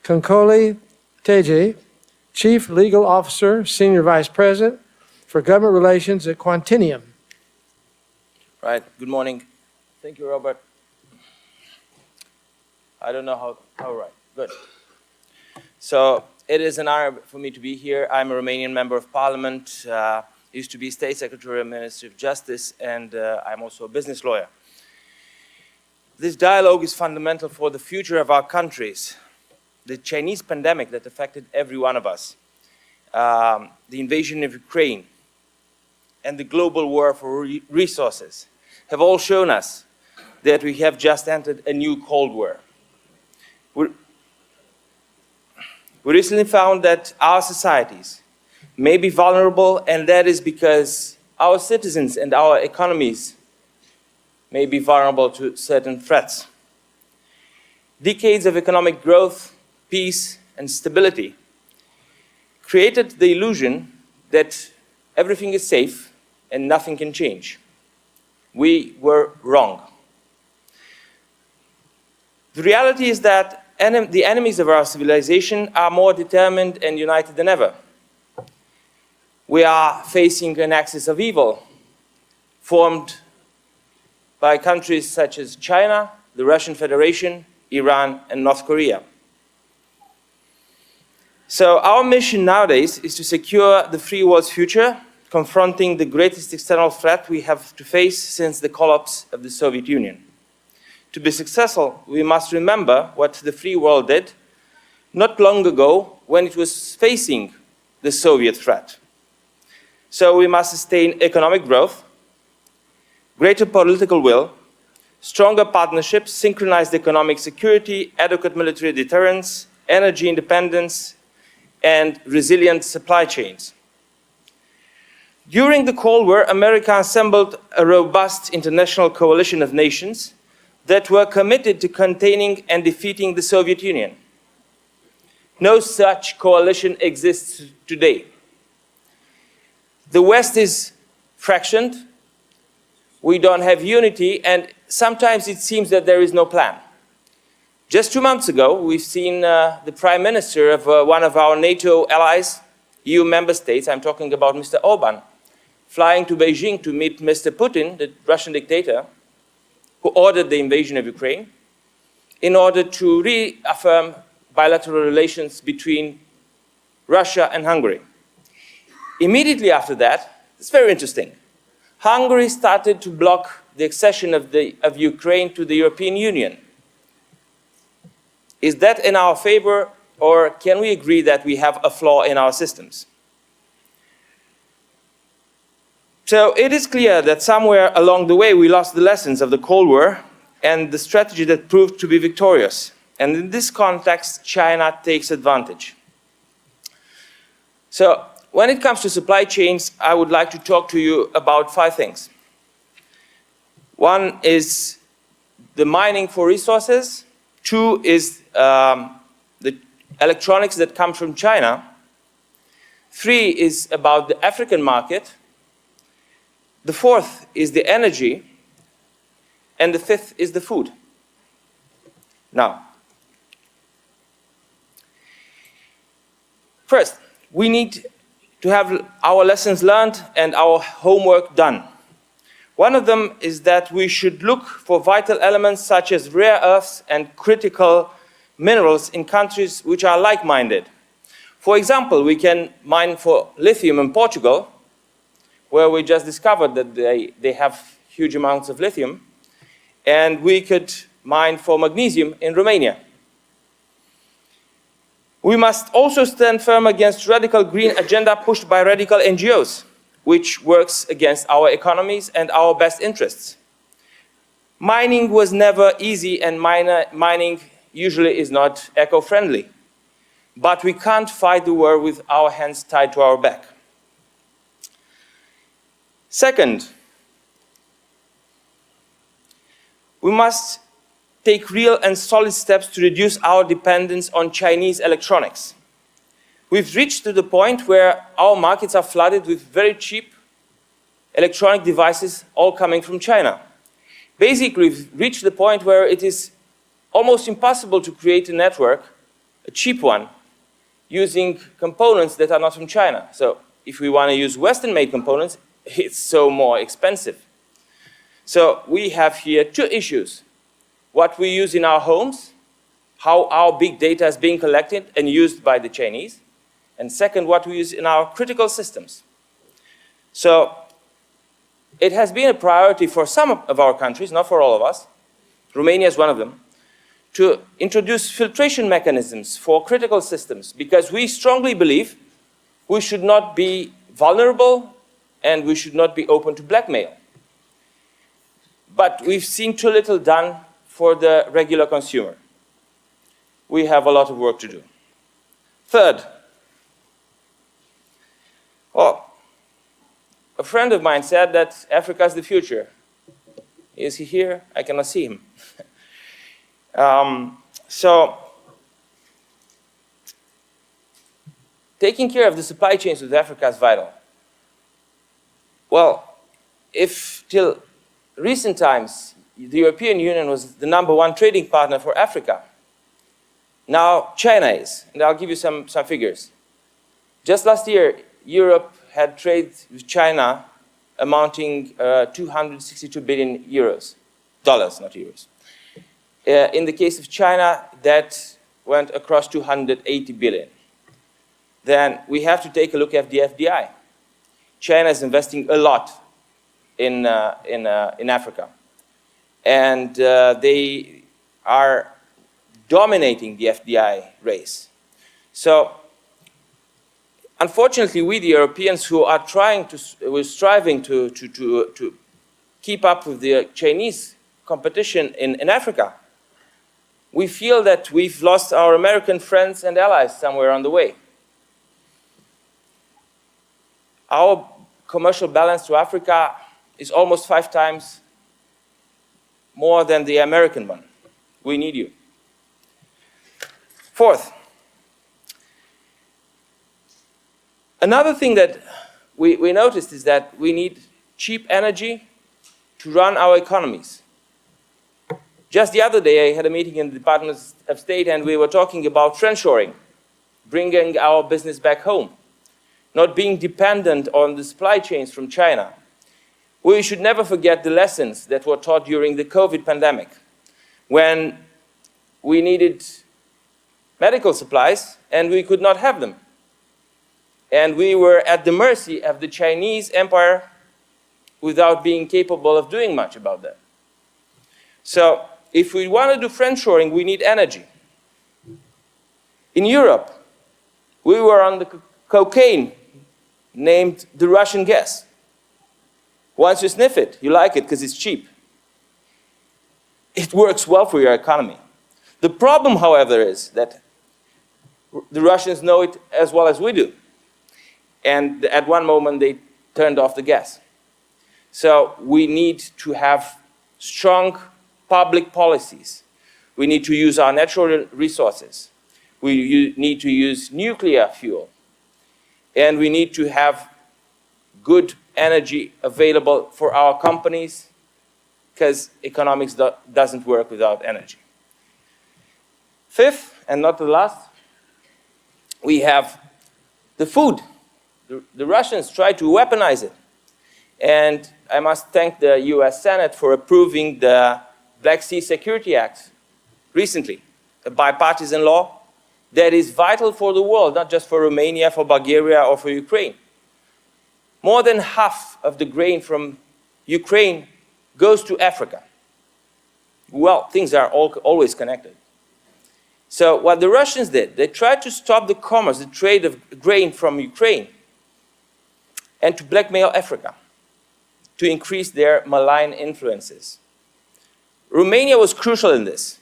Konkoli Teje, Chief Legal Officer, Senior Vice President for Government Relations at Quantinium. Right, good morning. Thank you, Robert. I don't know how right, good. So it is an honor for me to be here. I'm a Romanian Member of Parliament, used to be State Secretary of Ministry of Justice, and I'm also a business lawyer. This dialogue is fundamental for the future of our countries. The Chinese pandemic that affected every one of us, the invasion of Ukraine, and the global war for resources have all shown us that we have just entered a new Cold War. We recently found that our societies may be vulnerable, and that is because our citizens and our economies may be vulnerable to certain threats. Decades of economic growth, peace, and stability created the illusion that everything is safe and nothing can change. We were wrong. The reality is that the enemies of our civilization are more determined and united than ever. We are facing an axis of evil formed by countries such as China, the Russian Federation, Iran, and North Korea. So our mission nowadays is to secure the free world's future, confronting the greatest external threat we have to face since the collapse of the Soviet Union. To be successful, we must remember what the free world did not long ago when it was facing the Soviet threat. So we must sustain economic growth, greater political will, stronger partnerships, synchronized economic security, adequate military deterrence, energy independence, and resilient supply chains. During the Cold War, America assembled a robust international coalition of nations that were committed to containing and defeating the Soviet Union. No such coalition exists today. The West is fractured, we don't have unity, and sometimes it seems that there is no plan. Just 2 months ago, we've seen the Prime Minister of one of our NATO allies, EU member states, I'm talking about Mr. Orban, flying to Beijing to meet Mr. Putin, the Russian dictator, who ordered the invasion of Ukraine, in order to reaffirm bilateral relations between Russia and Hungary. Immediately after that, it's very interesting, Hungary started to block the accession of Ukraine to the European Union. Is that in our favor, or can we agree that we have a flaw in our systems? So it is clear that somewhere along the way we lost the lessons of the Cold War and the strategy that proved to be victorious. And in this context, China takes advantage. So when it comes to supply chains, I would like to talk to you about 5 things. One is the mining for resources. 2 is the electronics that come from China. 3 is about the African market. The 4th is the energy, and the 5th is the food. Now, first, we need to have our lessons learned and our homework done. One of them is that we should look for vital elements such as rare earths and critical minerals in countries which are like-minded. For example, we can mine for lithium in Portugal, where we just discovered that they have huge amounts of lithium, and we could mine for magnesium in Romania. We must also stand firm against radical green agenda pushed by radical NGOs, which works against our economies and our best interests. Mining was never easy, and mining usually is not eco-friendly. But we can't fight the war with our hands tied to our back. Second, we must take real and solid steps to reduce our dependence on Chinese electronics. We've reached to the point where our markets are flooded with very cheap electronic devices, all coming from China. Basically, we've reached the point where it is almost impossible to create a network a cheap one, using components that are not from China. So if we want to use Western-made components, it's so more expensive. So we have here two issues. What we use in our homes, how our big data is being collected and used by the Chinese. And second, what we use in our critical systems. So it has been a priority for some of our countries, not for all of us, Romania is one of them, to introduce filtration mechanisms for critical systems, because we strongly believe we should not be vulnerable and we should not be open to blackmail. But we've seen too little done for the regular consumer. We have a lot of work to do. Third, well, a friend of mine said that Africa is the future. Is he here? I cannot see him. So, taking care of the supply chains with Africa is vital. Well, if till recent times the European Union was the #1 trading partner for Africa, now China is, and I'll give you some figures. Just last year, Europe had trade with China amounting 262 billion euros, dollars, not euros. In the case of China, that went across 280 billion. Then we have to take a look at the FDI. China is investing a lot in Africa, and they are dominating the FDI race. So, unfortunately, we, the Europeans, who are striving to keep up with the Chinese competition in Africa, we feel that we've lost our American friends and allies somewhere on the way. Our commercial balance to Africa is almost 5 times more than the American one. We need you. Fourth, another thing that we noticed is that we need cheap energy to run our economies. Just the other day, I had a meeting in the Department of State, and we were talking about friendshoring, bringing our business back home, not being dependent on the supply chains from China. We should never forget the lessons that were taught during the COVID pandemic, when we needed medical supplies and we could not have them. And we were at the mercy of the Chinese empire without being capable of doing much about that. So, if we want to do friendshoring, we need energy. In Europe, we were on the cocaine named the Russian gas. Once you sniff it, you like it because it's cheap. It works well for your economy. The problem, however, is that the Russians know it as well as we do. And at one moment, they turned off the gas. So we need to have strong public policies. We need to use our natural resources. We need to use nuclear fuel. And we need to have good energy available for our companies, because economics doesn't work without energy. Fifth, and not the last, we have the food. The Russians try to weaponize it. And I must thank the US Senate for approving the Black Sea Security Act recently, a bipartisan law that is vital for the world, not just for Romania, for Bulgaria, or for Ukraine. More than half of the grain from Ukraine goes to Africa. Well, things are always connected. So what the Russians did, they tried to stop the commerce, the trade of grain from Ukraine, and to blackmail Africa, to increase their malign influences. Romania was crucial in this.